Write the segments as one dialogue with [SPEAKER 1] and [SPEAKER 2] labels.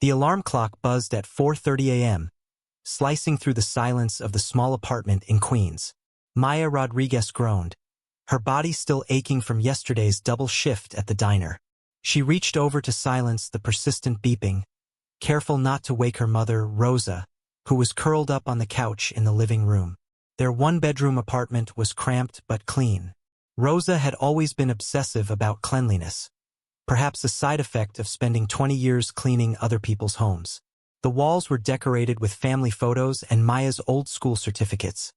[SPEAKER 1] The alarm clock buzzed at 4:30 a.m., slicing through the silence of the small apartment in Queens. Maya Rodriguez groaned, her body still aching from yesterday's double shift at the diner. She reached over to silence the persistent beeping, careful not to wake her mother, Rosa, who was curled up on the couch in the living room. Their one-bedroom apartment was cramped but clean. Rosa had always been obsessive about cleanliness, perhaps a side effect of spending 20 years cleaning other people's homes. The walls were decorated with family photos and Maya's old-school certificates,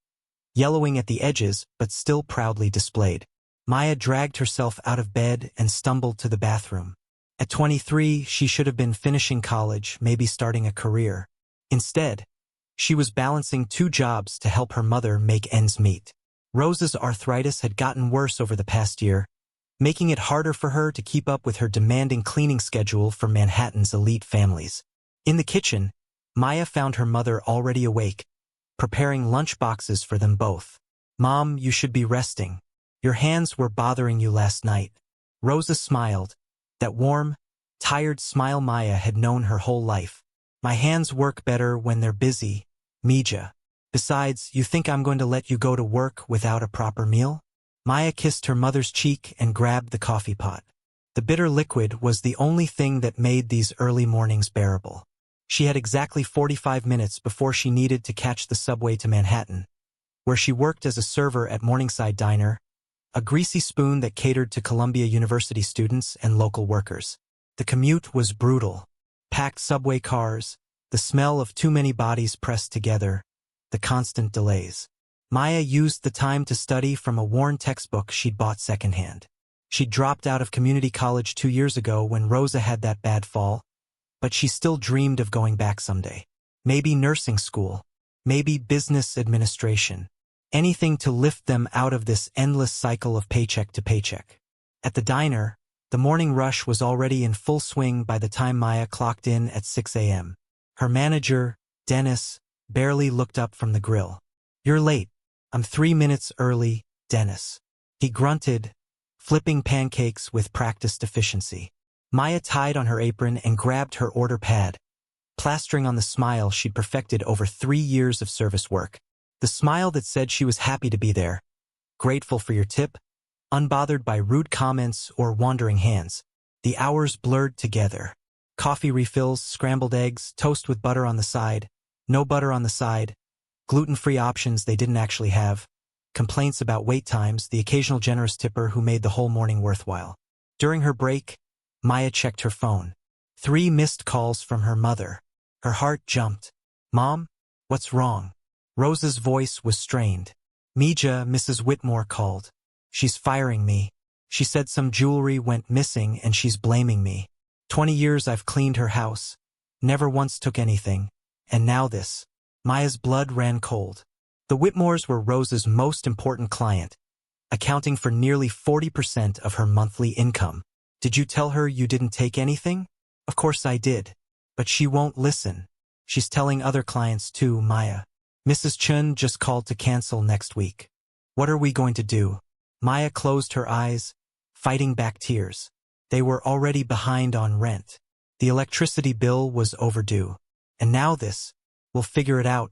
[SPEAKER 1] yellowing at the edges but still proudly displayed. Maya dragged herself out of bed and stumbled to the bathroom. At 23, she should have been finishing college, maybe starting a career. Instead, she was balancing 2 jobs to help her mother make ends meet. Rosa's arthritis had gotten worse over the past year, making it harder for her to keep up with her demanding cleaning schedule for Manhattan's elite families. In the kitchen, Maya found her mother already awake, preparing lunch boxes for them both. "Mom, you should be resting. Your hands were bothering you last night." Rosa smiled, that warm, tired smile Maya had known her whole life. "My hands work better when they're busy, Mija. Besides, you think I'm going to let you go to work without a proper meal?" Maya kissed her mother's cheek and grabbed the coffee pot. The bitter liquid was the only thing that made these early mornings bearable. She had exactly 45 minutes before she needed to catch the subway to Manhattan, where she worked as a server at Morningside Diner, a greasy spoon that catered to Columbia University students and local workers. The commute was brutal. Packed subway cars, the smell of too many bodies pressed together, the constant delays. Maya used the time to study from a worn textbook she'd bought secondhand. She'd dropped out of community college 2 years ago when Rosa had that bad fall, but she still dreamed of going back someday. Maybe nursing school, maybe business administration. Anything to lift them out of this endless cycle of paycheck to paycheck. At the diner, the morning rush was already in full swing by the time Maya clocked in at 6 a.m. Her manager, Dennis, barely looked up from the grill. "You're late. I'm 3 minutes early, Dennis." He grunted, flipping pancakes with practiced efficiency. Maya tied on her apron and grabbed her order pad, plastering on the smile she'd perfected over 3 years of service work. The smile that said she was happy to be there, grateful for your tip, unbothered by rude comments or wandering hands. The hours blurred together. Coffee refills, scrambled eggs, toast with butter on the side, no butter on the side, gluten-free options they didn't actually have, complaints about wait times, the occasional generous tipper who made the whole morning worthwhile. During her break, Maya checked her phone. 3 missed calls from her mother. Her heart jumped. "Mom? What's wrong?" Rosa's voice was strained. "Mija, Mrs. Whitmore called. She's firing me. She said some jewelry went missing and she's blaming me. 20 years I've cleaned her house, never once took anything, and now this." Maya's blood ran cold. The Whitmores were Rosa's most important client, accounting for nearly 40% of her monthly income. "Did you tell her you didn't take anything?" "Of course I did. But she won't listen. She's telling other clients too, Maya. Mrs. Chun just called to cancel next week. What are we going to do?" Maya closed her eyes, fighting back tears. They were already behind on rent. The electricity bill was overdue. And now this. "We'll figure it out,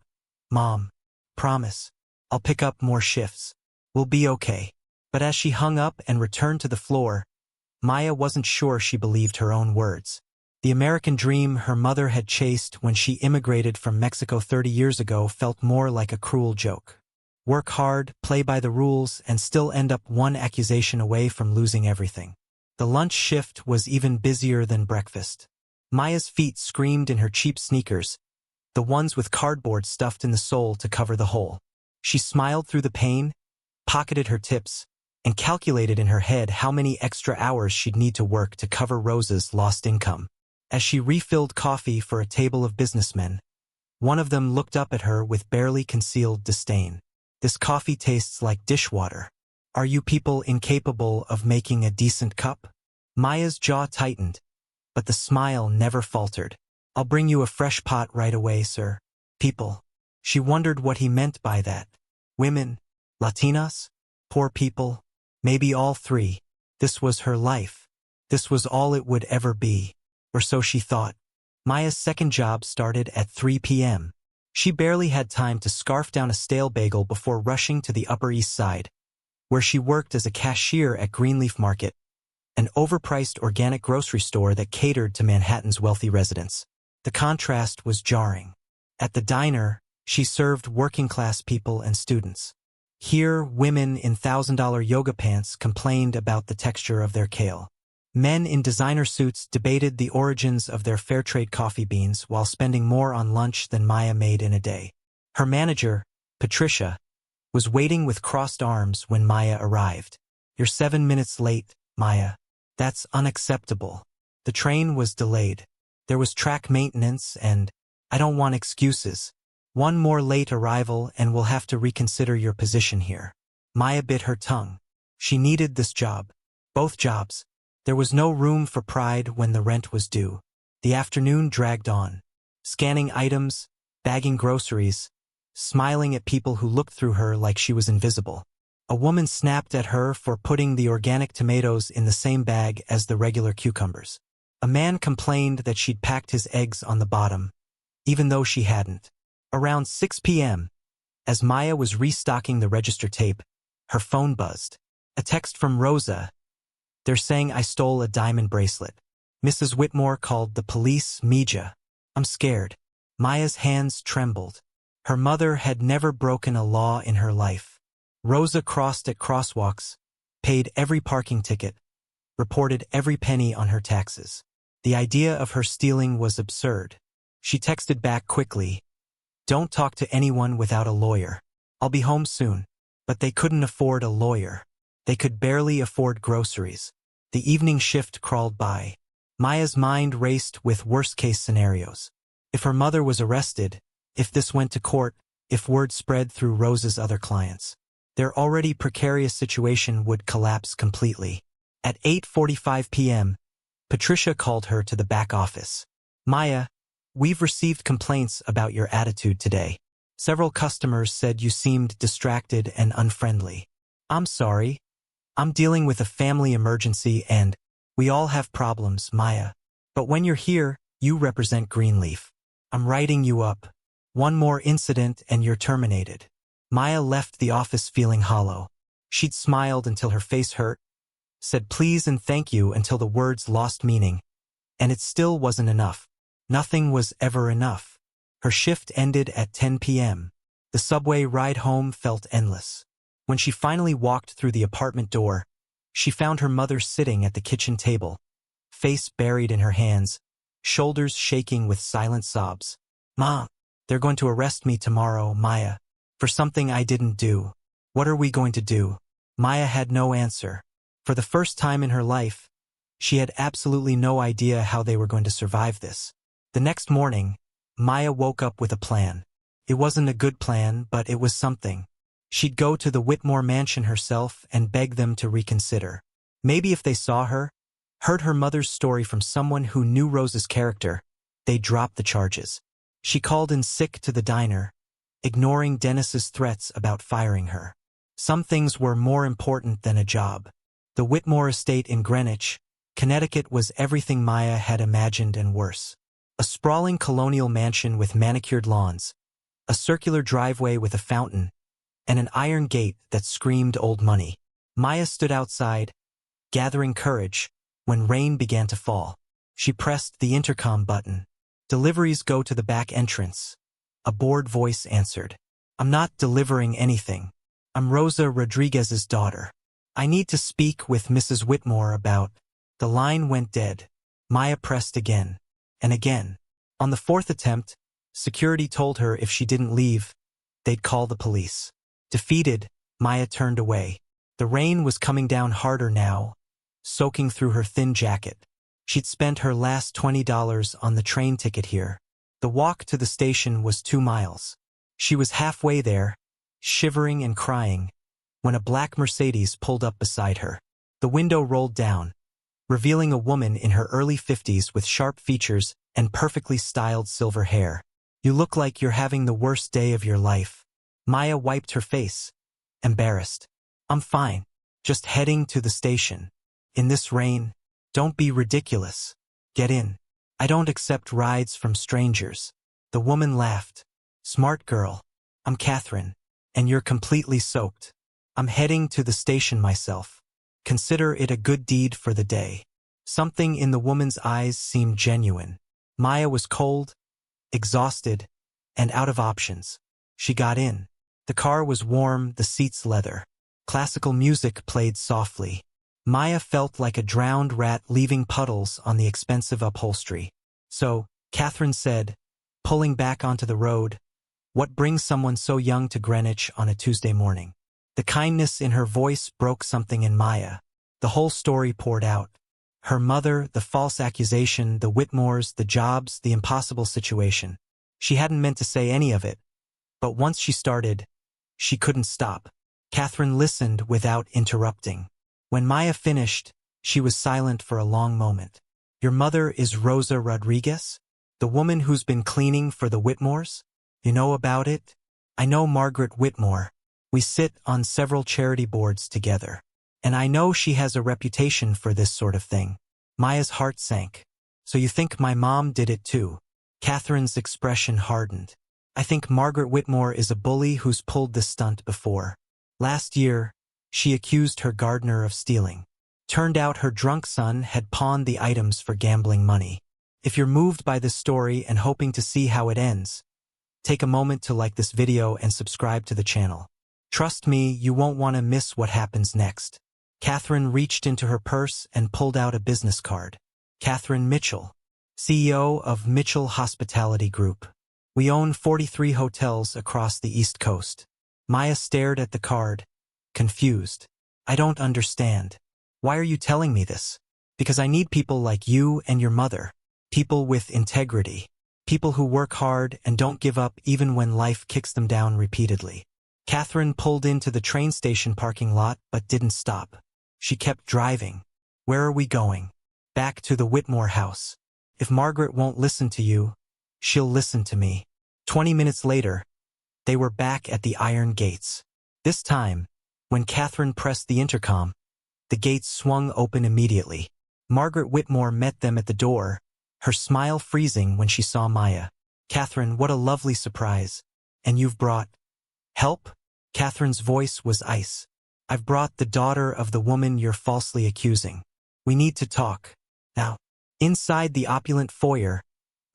[SPEAKER 1] Mom. Promise. I'll pick up more shifts. We'll be okay." But as she hung up and returned to the floor, Maya wasn't sure she believed her own words. The American dream her mother had chased when she immigrated from Mexico 30 years ago felt more like a cruel joke. Work hard, play by the rules, and still end up one accusation away from losing everything. The lunch shift was even busier than breakfast. Maya's feet screamed in her cheap sneakers, the ones with cardboard stuffed in the sole to cover the hole. She smiled through the pain, pocketed her tips, and calculated in her head how many extra hours she'd need to work to cover Rosa's lost income. As she refilled coffee for a table of businessmen, one of them looked up at her with barely concealed disdain. "This coffee tastes like dishwater. Are you people incapable of making a decent cup?" Maya's jaw tightened, but the smile never faltered. "I'll bring you a fresh pot right away, sir." People. She wondered what he meant by that. Women? Latinas? Poor people? Maybe all 3. This was her life. This was all it would ever be. Or so she thought. Maya's second job started at 3 p.m. She barely had time to scarf down a stale bagel before rushing to the Upper East Side, where she worked as a cashier at Greenleaf Market, an overpriced organic grocery store that catered to Manhattan's wealthy residents. The contrast was jarring. At the diner, she served working-class people and students. Here, women in $1,000 yoga pants complained about the texture of their kale. Men in designer suits debated the origins of their fair trade coffee beans while spending more on lunch than Maya made in a day. Her manager, Patricia, was waiting with crossed arms when Maya arrived. "You're 7 minutes late, Maya. That's unacceptable. The train was delayed. There was track maintenance and I don't want excuses. One more late arrival and we'll have to reconsider your position here." Maya bit her tongue. She needed this job. Both jobs. There was no room for pride when the rent was due. The afternoon dragged on. Scanning items, bagging groceries, smiling at people who looked through her like she was invisible. A woman snapped at her for putting the organic tomatoes in the same bag as the regular cucumbers. A man complained that she'd packed his eggs on the bottom, even though she hadn't. Around 6 p.m., as Maya was restocking the register tape, her phone buzzed. A text from Rosa. "They're saying I stole a diamond bracelet. Mrs. Whitmore called the police, Mija. I'm scared." Maya's hands trembled. Her mother had never broken a law in her life. Rosa crossed at crosswalks, paid every parking ticket, reported every penny on her taxes. The idea of her stealing was absurd. She texted back quickly, "Don't talk to anyone without a lawyer. I'll be home soon." But they couldn't afford a lawyer. They could barely afford groceries. The evening shift crawled by. Maya's mind raced with worst-case scenarios. If her mother was arrested, if this went to court, if word spread through Rose's other clients, their already precarious situation would collapse completely. At 8:45 p.m., Patricia called her to the back office. "Maya, we've received complaints about your attitude today. Several customers said you seemed distracted and unfriendly." "I'm sorry. I'm dealing with a family emergency and we all have problems, Maya. But when you're here, you represent Greenleaf. I'm writing you up. One more incident and you're terminated." Maya left the office feeling hollow. She'd smiled until her face hurt, said please and thank you until the words lost meaning, and it still wasn't enough. Nothing was ever enough. Her shift ended at 10 p.m. The subway ride home felt endless. When she finally walked through the apartment door, she found her mother sitting at the kitchen table, face buried in her hands, shoulders shaking with silent sobs. "Mom, they're going to arrest me tomorrow, Maya, for something I didn't do. What are we going to do?" Maya had no answer. For the first time in her life, she had absolutely no idea how they were going to survive this. The next morning, Maya woke up with a plan. It wasn't a good plan, but it was something. She'd go to the Whitmore mansion herself and beg them to reconsider. Maybe if they saw her, heard her mother's story from someone who knew Rose's character, they'd drop the charges. She called in sick to the diner, ignoring Dennis's threats about firing her. Some things were more important than a job. The Whitmore estate in Greenwich, Connecticut was everything Maya had imagined and worse. A sprawling colonial mansion with manicured lawns, a circular driveway with a fountain, and an iron gate that screamed old money. Maya stood outside, gathering courage, when rain began to fall. She pressed the intercom button. "Deliveries go to the back entrance." A bored voice answered. "I'm not delivering anything. I'm Rosa Rodriguez's daughter. I need to speak with Mrs. Whitmore about—" The line went dead. Maya pressed again, and again. On the fourth attempt, security told her if she didn't leave, they'd call the police. Defeated, Maya turned away. The rain was coming down harder now, soaking through her thin jacket. She'd spent her last $20 on the train ticket here. The walk to the station was 2 miles. She was halfway there, shivering and crying, when a black Mercedes pulled up beside her. The window rolled down, revealing a woman in her early 50s with sharp features and perfectly styled silver hair. "You look like you're having the worst day of your life." Maya wiped her face, embarrassed. "I'm fine, just heading to the station. In this rain, don't be ridiculous. Get in." I don't accept rides from strangers. The woman laughed. Smart girl. I'm Catherine. And you're completely soaked. I'm heading to the station myself. Consider it a good deed for the day. Something in the woman's eyes seemed genuine. Maya was cold, exhausted, and out of options. She got in. The car was warm, the seats leather. Classical music played softly. Maya felt like a drowned rat leaving puddles on the expensive upholstery. So, Catherine said, pulling back onto the road, what brings someone so young to Greenwich on a Tuesday morning? The kindness in her voice broke something in Maya. The whole story poured out. Her mother, the false accusation, the Whitmores, the jobs, the impossible situation. She hadn't meant to say any of it, but once she started, she couldn't stop. Catherine listened without interrupting. When Maya finished, she was silent for a long moment. Your mother is Rosa Rodriguez? The woman who's been cleaning for the Whitmores? You know about it? I know Margaret Whitmore. We sit on several charity boards together. And I know she has a reputation for this sort of thing. Maya's heart sank. So you think my mom did it too? Catherine's expression hardened. I think Margaret Whitmore is a bully who's pulled this stunt before. Last year, she accused her gardener of stealing. Turned out her drunk son had pawned the items for gambling money. If you're moved by this story and hoping to see how it ends, take a moment to like this video and subscribe to the channel. Trust me, you won't want to miss what happens next. Catherine reached into her purse and pulled out a business card. Catherine Mitchell, CEO of Mitchell Hospitality Group. We own 43 hotels across the East Coast. Maya stared at the card, confused. I don't understand. Why are you telling me this? Because I need people like you and your mother. People with integrity. People who work hard and don't give up even when life kicks them down repeatedly. Catherine pulled into the train station parking lot but didn't stop. She kept driving. Where are we going? Back to the Whitmore house. If Margaret won't listen to you, she'll listen to me. 20 minutes later, they were back at the iron gates. This time, when Catherine pressed the intercom, the gates swung open immediately. Margaret Whitmore met them at the door, her smile freezing when she saw Maya. Catherine, what a lovely surprise. And you've brought help? Catherine's voice was ice. I've brought the daughter of the woman you're falsely accusing. We need to talk. Now. Inside the opulent foyer,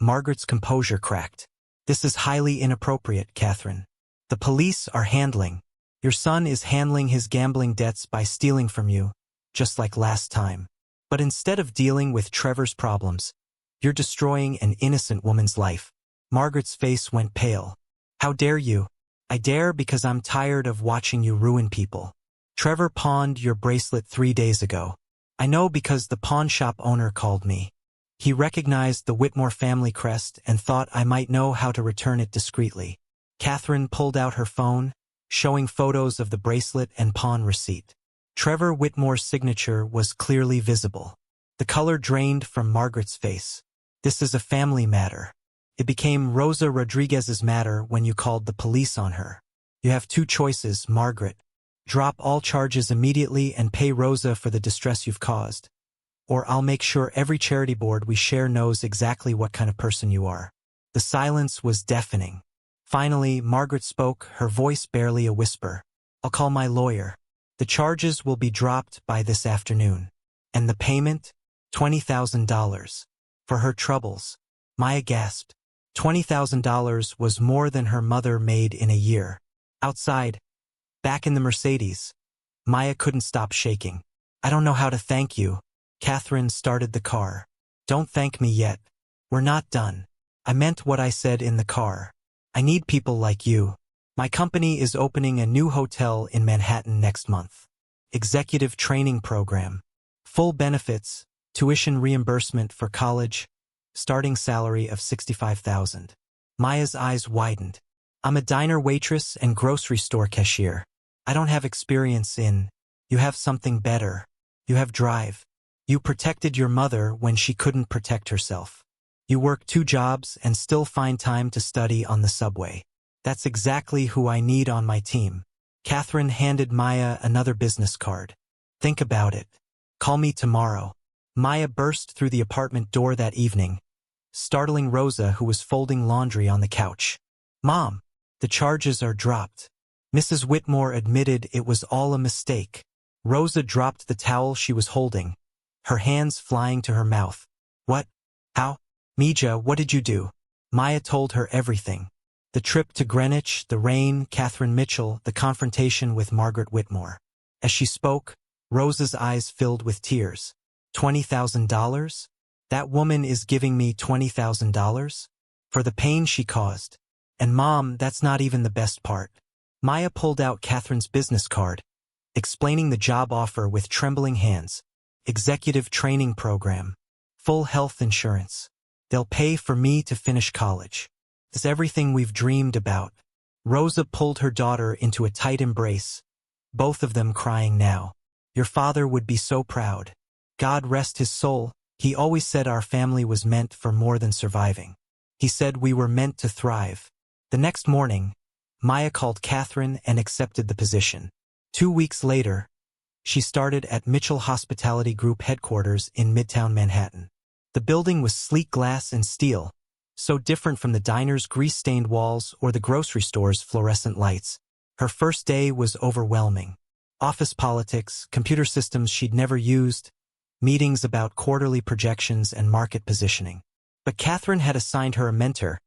[SPEAKER 1] Margaret's composure cracked. This is highly inappropriate, Catherine. The police are handling. Your son is handling his gambling debts by stealing from you, just like last time. But instead of dealing with Trevor's problems, you're destroying an innocent woman's life. Margaret's face went pale. How dare you? I dare because I'm tired of watching you ruin people. Trevor pawned your bracelet 3 days ago. I know because the pawn shop owner called me. He recognized the Whitmore family crest and thought I might know how to return it discreetly. Catherine pulled out her phone, showing photos of the bracelet and pawn receipt. Trevor Whitmore's signature was clearly visible. The color drained from Margaret's face. This is a family matter. It became Rosa Rodriguez's matter when you called the police on her. You have two choices, Margaret. Drop all charges immediately and pay Rosa for the distress you've caused. Or I'll make sure every charity board we share knows exactly what kind of person you are. The silence was deafening. Finally, Margaret spoke, her voice barely a whisper. I'll call my lawyer. The charges will be dropped by this afternoon. And the payment? $20,000. For her troubles. Maya gasped. $20,000 was more than her mother made in a year. Outside, back in the Mercedes, Maya couldn't stop shaking. I don't know how to thank you. Catherine started the car. Don't thank me yet. We're not done. I meant what I said in the car. I need people like you. My company is opening a new hotel in Manhattan next month. Executive training program. Full benefits, tuition reimbursement for college, starting salary of $65,000. Maya's eyes widened. I'm a diner waitress and grocery store cashier. I don't have experience in. You have something better. You have drive. You protected your mother when she couldn't protect herself. You work 2 jobs and still find time to study on the subway. That's exactly who I need on my team. Catherine handed Maya another business card. Think about it. Call me tomorrow. Maya burst through the apartment door that evening, startling Rosa, who was folding laundry on the couch. "Mom, the charges are dropped." Mrs. Whitmore admitted it was all a mistake. Rosa dropped the towel she was holding, her hands flying to her mouth. "What? How? Mija, what did you do?" Maya told her everything. The trip to Greenwich, the rain, Catherine Mitchell, the confrontation with Margaret Whitmore. As she spoke, Rosa's eyes filled with tears. $20,000? That woman is giving me $20,000? For the pain she caused. And Mom, that's not even the best part. Maya pulled out Catherine's business card, explaining the job offer with trembling hands. Executive training program. Full health insurance. They'll pay for me to finish college. It's everything we've dreamed about. Rosa pulled her daughter into a tight embrace, both of them crying now. Your father would be so proud. God rest his soul, he always said our family was meant for more than surviving. He said we were meant to thrive. The next morning, Maya called Catherine and accepted the position. 2 weeks later, she started at Mitchell Hospitality Group headquarters in Midtown Manhattan. The building was sleek glass and steel, so different from the diner's grease-stained walls or the grocery store's fluorescent lights. Her first day was overwhelming. Office politics, computer systems she'd never used, meetings about quarterly projections and market positioning. But Catherine had assigned her a mentor,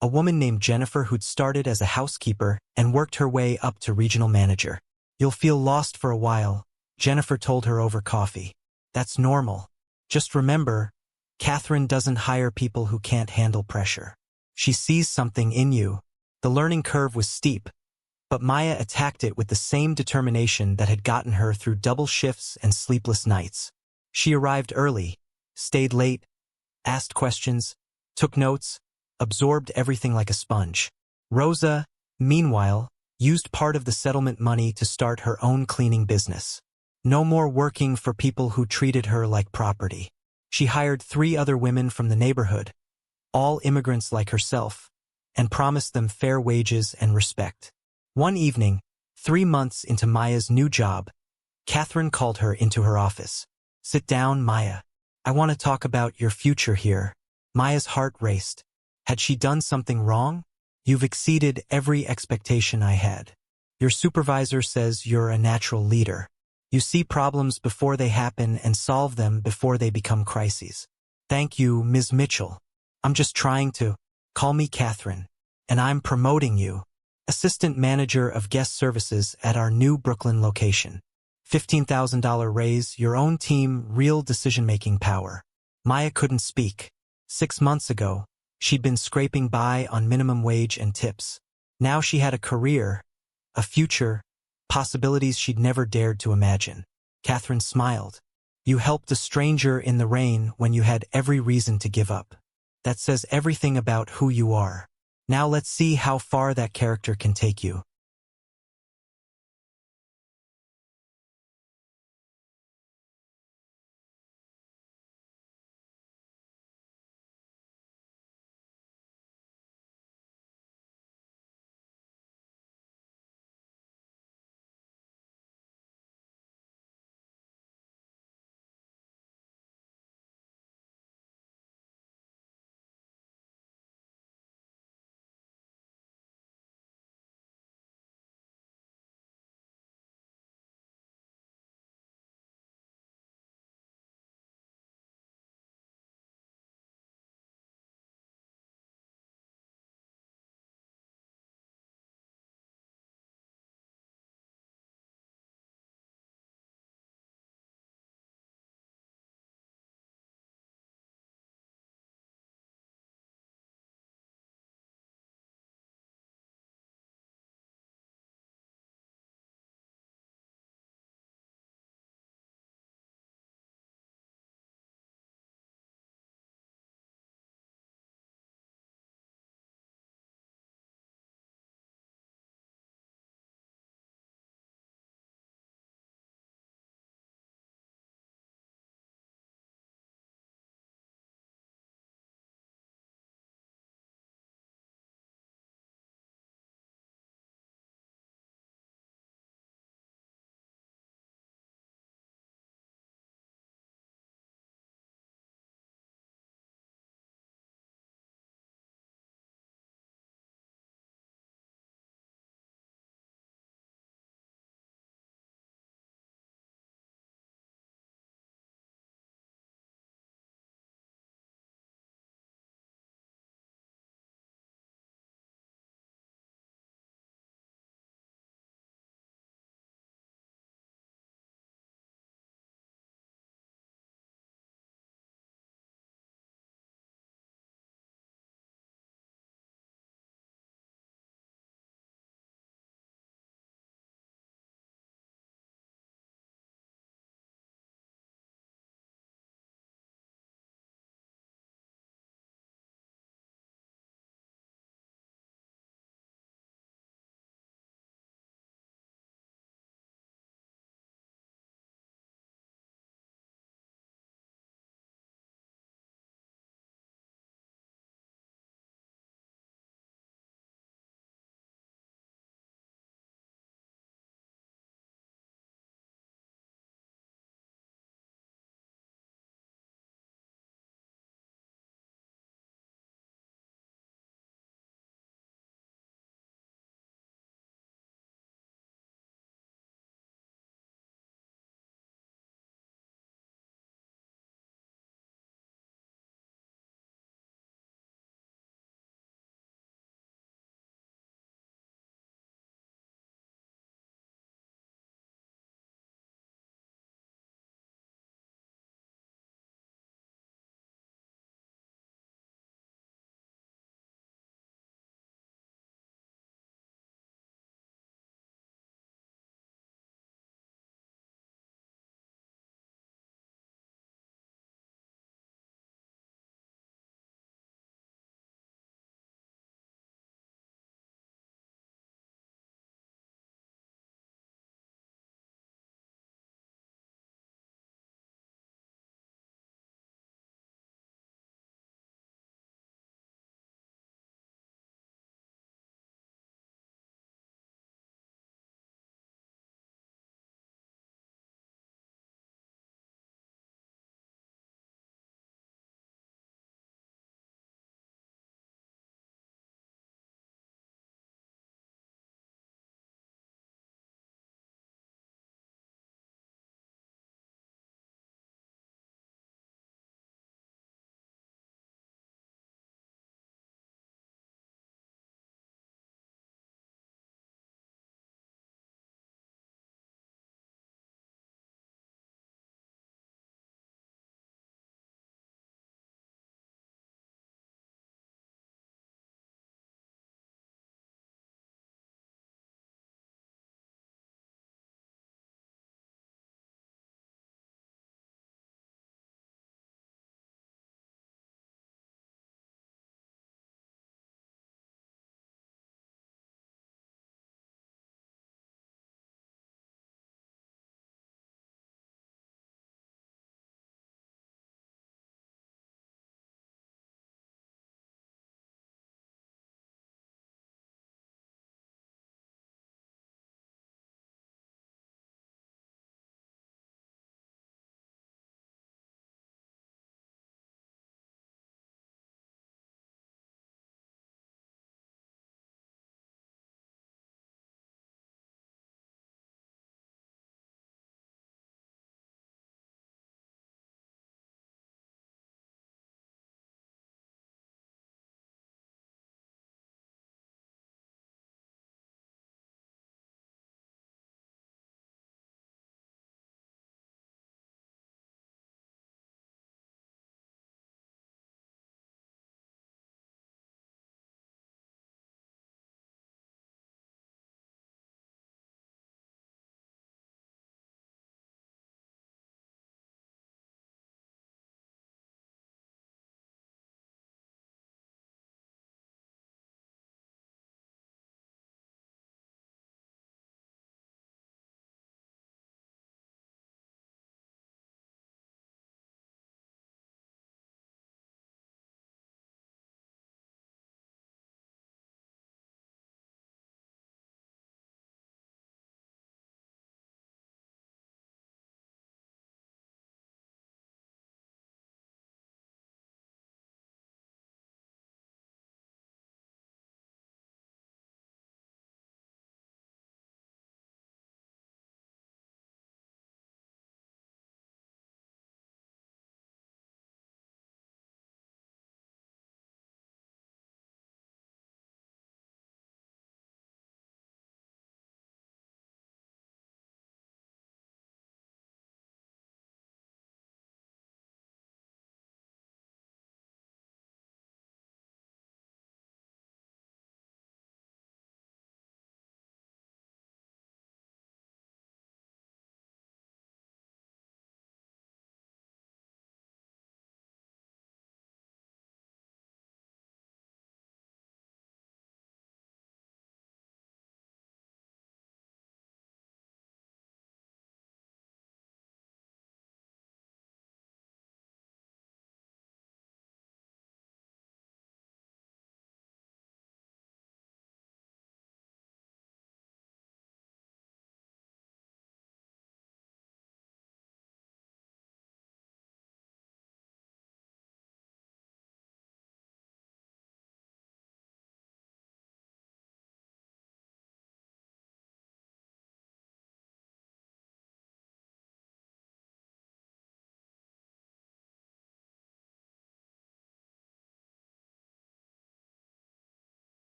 [SPEAKER 1] a woman named Jennifer who'd started as a housekeeper and worked her way up to regional manager. You'll feel lost for a while, Jennifer told her over coffee. That's normal. Just remember, Catherine doesn't hire people who can't handle pressure. She sees something in you. The learning curve was steep, but Maya attacked it with the same determination that had gotten her through double shifts and sleepless nights. She arrived early, stayed late, asked questions, took notes, absorbed everything like a sponge. Rosa, meanwhile, used part of the settlement money to start her own cleaning business. No more working for people who treated her like property. She hired 3 other women from the neighborhood, all immigrants like herself, and promised them fair wages and respect. One evening, 3 months into Maya's new job, Catherine called her into her office. Sit down, Maya. I want to talk about your future here. Maya's heart raced. Had she done something wrong? You've exceeded every expectation I had. Your supervisor says you're a natural leader. You see problems before they happen and solve them before they become crises. Thank you, Ms. Mitchell. I'm just trying to. Call me Catherine. And I'm promoting you. Assistant Manager of Guest Services at our new Brooklyn location. $15,000 raise, your own team, real decision-making power. Maya couldn't speak. 6 months ago, she'd been scraping by on minimum wage and tips. Now she had a career, a future, possibilities she'd never dared to imagine. Catherine smiled. You helped a stranger in the rain when you had every reason to give up. That says everything about who you are. Now let's see how far that character can take you.